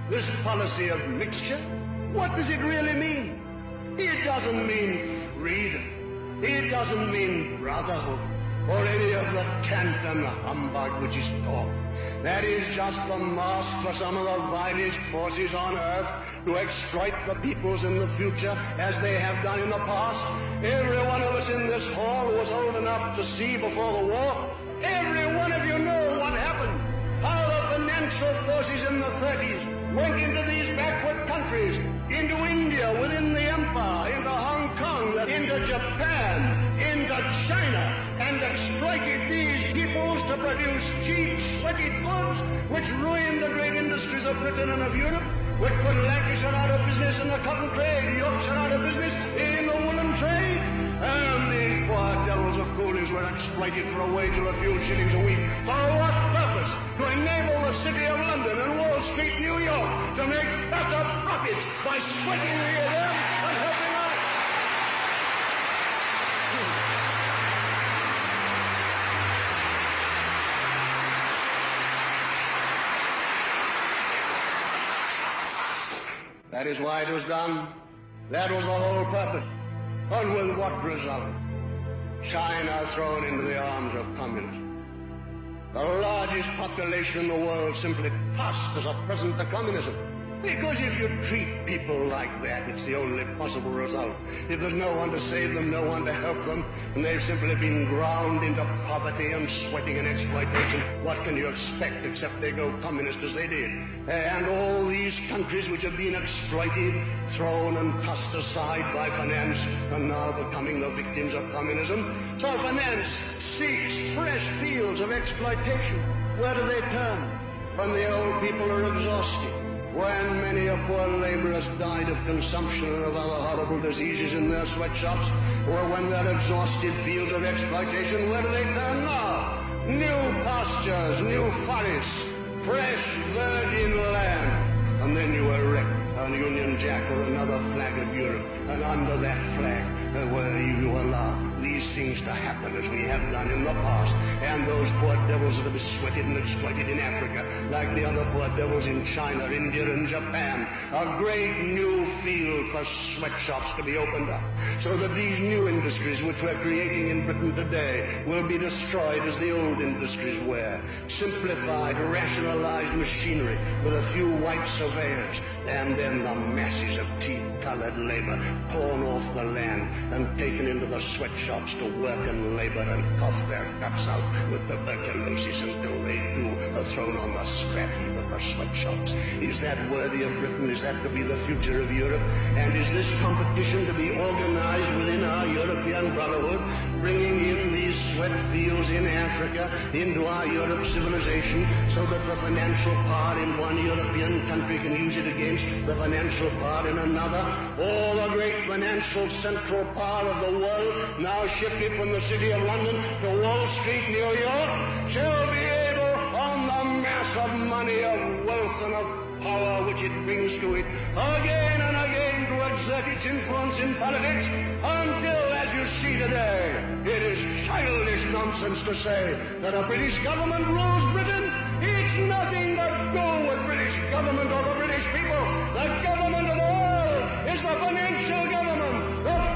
This policy of mixture, what does it really mean? It doesn't mean freedom. It doesn't mean brotherhood or any of the cant and humbug which is taught. That is just the mask for some of the vilest forces on earth to exploit the peoples in the future as they have done in the past. Every one of us in this hall was old enough to see before the war. Every one of you know what happened. How the financial forces in the 30s went into these backward countries, into India within the empire, into Hong Kong, into Japan, into China, and exploited these peoples to produce cheap, sweaty goods which ruined the great industries of Britain and of Europe, which put Lancashire out of business in the cotton trade, Yorkshire out of business in the woolen trade. And these poor devils of coolies were exploited for a wage of a few shillings a week. For what purpose? To enable the City of London and Wall Street, New York, to make fatter profits by sweating the air and helping us. That is why it was done. That was the whole purpose. And with what result? China thrown into the arms of communism. The largest population in the world simply tossed as a present to communism. Because if you treat people like that, it's the only possible result. If there's no one to save them, no one to help them, and they've simply been ground into poverty and sweating and exploitation, what can you expect except they go communist as they did? And all these countries which have been exploited, thrown and tossed aside by finance, are now becoming the victims of communism. So finance seeks fresh fields of exploitation. Where do they turn? When the old people are exhausted. When many a poor laborer has died of consumption and of other horrible diseases in their sweatshops, or when they're exhausted fields of exploitation, where do they turn now? New pastures, new forests, fresh virgin land. And then you erect a Union Jack or another flag of Europe, and under that flag, where you allow these things to happen as we have done in the past, and those poor devils that have been sweated and exploited in Africa, like the other poor devils in China, India, and Japan, a great new field for sweatshops to be opened up, so that these new industries which we're creating in Britain today will be destroyed as the old industries were. Simplified, rationalized machinery with a few white surveyors, and then the masses of cheap-colored labor torn off the land and taken into the sweatshops to work and labor and cough their guts out with tuberculosis until they too are thrown on the scrap heap of the sweatshops. Is that worthy of Britain? Is that to be the future of Europe? And is this competition to be organized within our European Brotherhood, bringing in these sweat fields in Africa into our Europe civilization so that the financial power in one European country can use it against the financial power in another? All the great financial central power of the world, now shifted from the City of London to Wall Street, New York, shall be able, on the mass of money, of wealth, and of power which it brings to it, again and again to exert its influence in politics, until, as you see today, it is childish nonsense to say that a British government rules Britain. It's nothing to do with British government or the British people. The government of the world is the financial government, the